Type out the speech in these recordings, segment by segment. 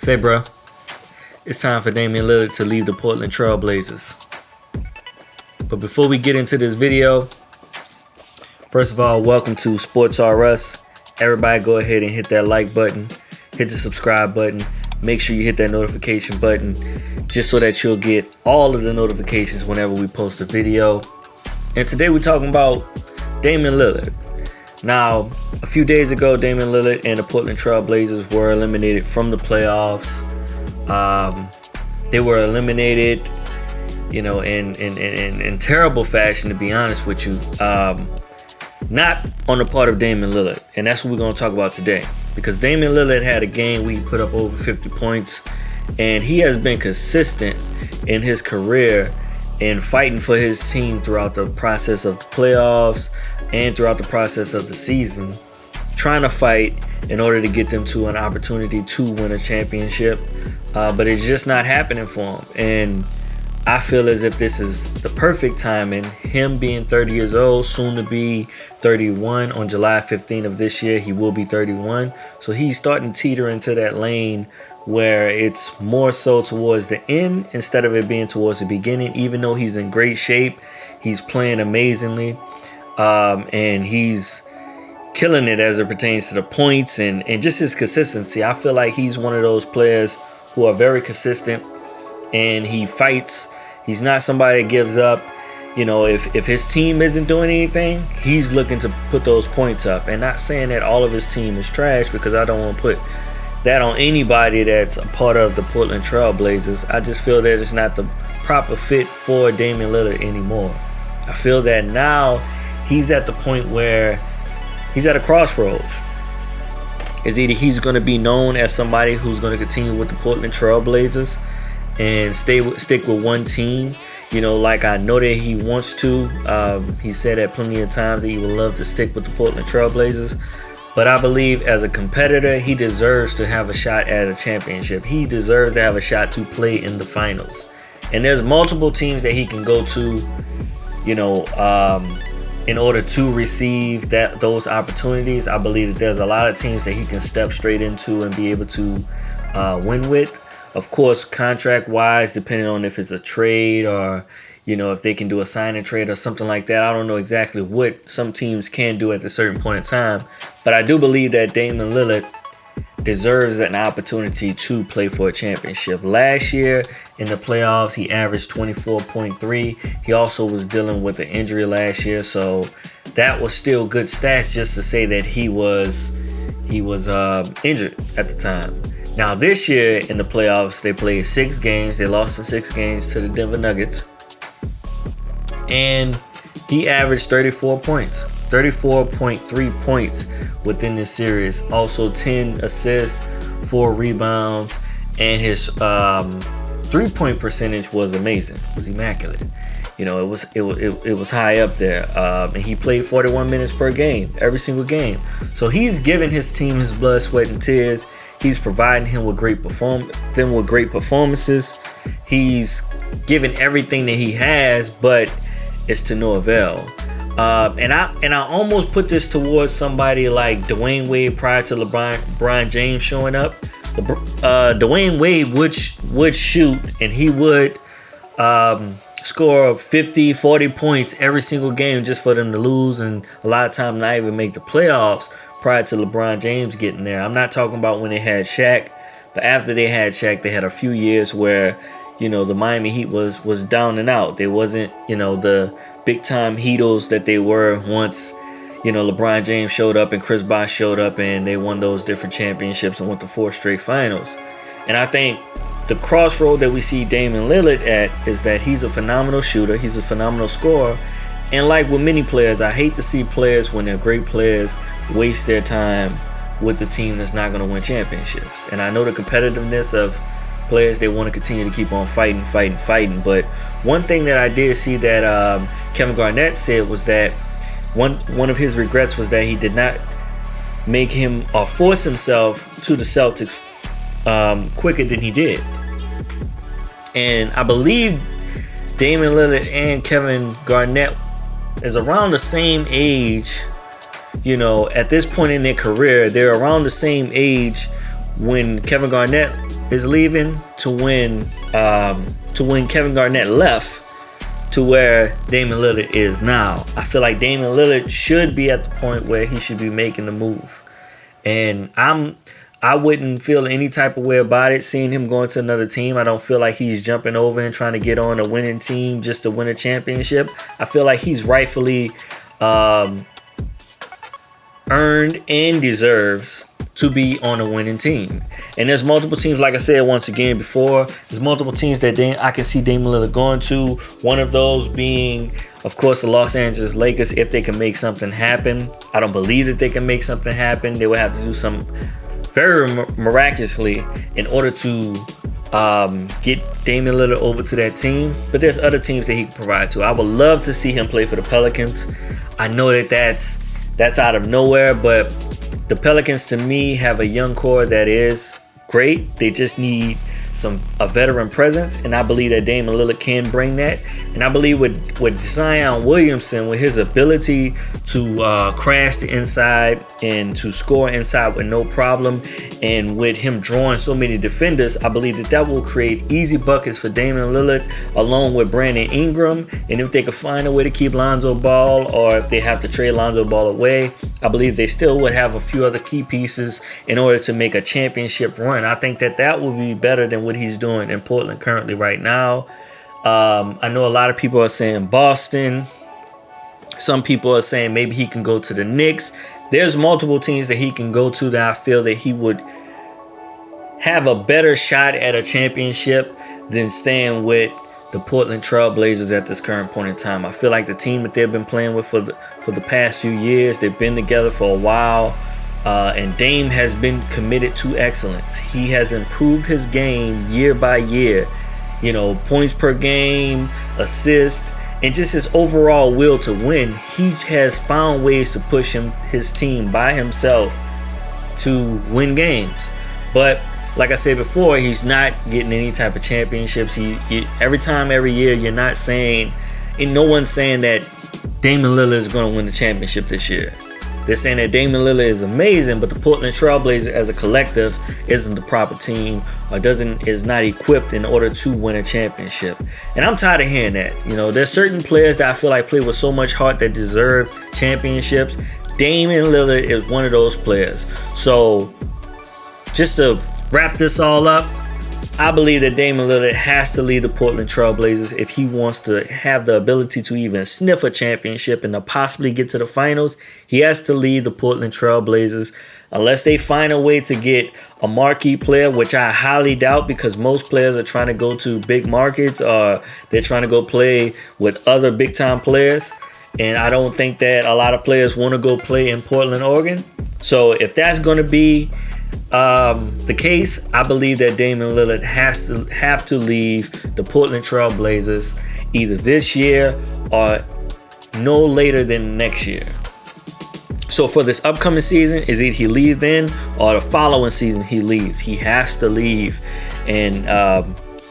Say, bro, it's time for Damian Lillard to leave the Portland Trail Blazers. But before we get into this video, first of all, welcome to Sports R Us. Everybody go ahead and hit that like button, hit the subscribe button, make sure you hit that notification button just so that you'll get all of the notifications whenever we post a video. And today we're talking about Damian Lillard. Now, a few days ago, Damian Lillard and the Portland Trail Blazers were eliminated from the playoffs. They were eliminated, in terrible fashion, to be honest with you. Not on the part of Damian Lillard. And that's what we're going to talk about today. Because Damian Lillard had a game where he put up over 50 points. And he has been consistent in his career in fighting for his team throughout the process of the playoffs and throughout the process of the season, trying to fight in order to get them to an opportunity to win a championship. But it's just not happening for him. And I feel as if this is the perfect timing. Him being 30 years old, soon to be 31 on July 15th of this year, he will be 31. So he's starting to teeter into that lane where it's more so towards the end instead of it being towards the beginning. Even though he's in great shape, he's playing amazingly, and he's killing it as it pertains to the points and just his consistency. I feel like he's one of those players who are very consistent, and he fights. He's not somebody that gives up. If his team isn't doing anything, he's looking to put those points up. And not saying that all of his team is trash, because I don't want to put that on anybody that's a part of the Portland Trail Blazers. I just feel that it's not the proper fit for Damian Lillard anymore. I feel that now he's at the point where he's at a crossroads. Is either he's going to be known as somebody who's going to continue with the Portland Trail Blazers and stick with one team, like I know that he wants to. He said that plenty of times that he would love to stick with the Portland Trail Blazers. But I believe as a competitor, he deserves to have a shot at a championship. He deserves to have a shot to play in the finals. And there's multiple teams that he can go to, in order to receive those opportunities. I believe that there's a lot of teams that he can step straight into and be able to win with. Of course, contract-wise, depending on if it's a trade or, if they can do a sign and trade or something like that. I don't know exactly what some teams can do at a certain point in time. But I do believe that Damian Lillard deserves an opportunity to play for a championship. Last year in the playoffs, he averaged 24.3. He also was dealing with an injury last year. So that was still good stats just to say that he was injured at the time. Now this year in the playoffs, they played 6 games. They lost in 6 games to the Denver Nuggets. And he averaged 34 points, 34.3 points within this series. Also 10 assists, 4 rebounds, and his 3-point percentage was amazing. It was immaculate. It was high up there. And he played 41 minutes per game, every single game. So he's giving his team his blood, sweat, and tears. He's providing them with great performances. He's giving everything that he has, but it's to no avail. And I almost put this towards somebody like Dwayne Wade prior to LeBron James showing up. Dwayne Wade would shoot, and he would score 50, 40 points every single game just for them to lose, and a lot of times not even make the playoffs prior to LeBron James getting there. I'm not talking about when they had Shaq, but after they had Shaq, they had a few years where the Miami Heat was down and out. They wasn't, the big-time Heatles that they were once, LeBron James showed up and Chris Bosh showed up, and they won those different championships and went to 4 straight finals. And I think the crossroad that we see Damian Lillard at is that he's a phenomenal shooter. He's a phenomenal scorer. And like with many players, I hate to see players, when they're great players, waste their time with the team that's not going to win championships. And I know the competitiveness of players, they want to continue to keep on fighting. But one thing that I did see that Kevin Garnett said was that one of his regrets was that he did not make him or force himself to the Celtics quicker than he did. And I believe Damian Lillard and Kevin Garnett is around the same age. At this point in their career, they're around the same age when Kevin Garnett is leaving to when Kevin Garnett left to where Damian Lillard is now. I feel like Damian Lillard should be at the point where he should be making the move. And I wouldn't feel any type of way about it seeing him going to another team. I don't feel like he's jumping over and trying to get on a winning team just to win a championship. I feel like he's rightfully earned and deserves to be on a winning team. And there's multiple teams, like I said once again before, there's multiple teams that I can see Damian Lillard going to. One of those being, of course, the Los Angeles Lakers, if they can make something happen. I don't believe that they can make something happen. They would have to do something very miraculously in order to get Damian Lillard over to that team. But there's other teams that he can provide to. I would love to see him play for the Pelicans. I know that that's out of nowhere, but the Pelicans, to me, have a young core that is great. They just need a veteran presence, and I believe that Damian Lillard can bring that. And I believe with Zion Williamson, with his ability to crash the inside and to score inside with no problem, and with him drawing so many defenders, I believe that will create easy buckets for Damian Lillard along with Brandon Ingram. And if they could find a way to keep Lonzo Ball, or if they have to trade Lonzo Ball away, I believe they still would have a few other key pieces in order to make a championship run. I think that would be better than what he's doing in Portland currently right now. I know a lot of people are saying Boston. Some people are saying maybe he can go to the Knicks. There's multiple teams that he can go to that I feel that he would have a better shot at a championship than staying with the Portland Trail Blazers at this current point in time. I feel like the team that they've been playing with for the past few years, they've been together for a while. And Dame has been committed to excellence. He has improved his game year by year. You know, points per game, assists, and just his overall will to win. He has found ways to push his team by himself to win games. But like I said before, he's not getting any type of championships. Every year, you're not saying, and no one's saying that Damian Lillard is going to win the championship this year. They're saying that Damian Lillard is amazing, but the Portland Trail Blazers as a collective isn't the proper team, or is not equipped in order to win a championship. And I'm tired of hearing that. You know, there's certain players that I feel like play with so much heart that deserve championships. Damian Lillard is one of those players. So just to wrap this all up, I believe that Damian Lillard has to lead the Portland Trail Blazers if he wants to have the ability to even sniff a championship and to possibly get to the finals. He has to lead the Portland Trail Blazers unless they find a way to get a marquee player, which I highly doubt, because most players are trying to go to big markets, or they're trying to go play with other big-time players. And I don't think that a lot of players want to go play in Portland, Oregon. So if that's going to be the case, I believe that Damian Lillard have to leave the Portland Trail Blazers either this year or no later than next year. So for this upcoming season, is it he leaves then, or the following season he leaves? He has to leave, and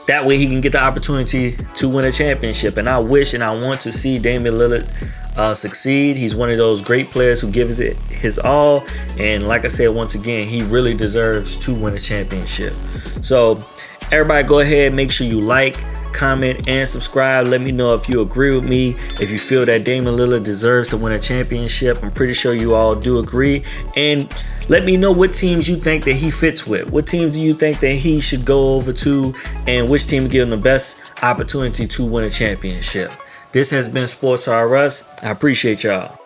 that way he can get the opportunity to win a championship. And I wish and I want to see Damian Lillard succeed. He's one of those great players who gives it his all, and like I said once again, he really deserves to win a championship. So everybody, go ahead, make sure you like, comment, and subscribe. Let me know if you agree with me, if you feel that Damian Lillard deserves to win a championship. I'm pretty sure you all do agree. And let me know what teams you think that he fits with. What teams do you think that he should go over to, and which team give him the best opportunity to win a championship? This has been Sports R Us. I appreciate y'all.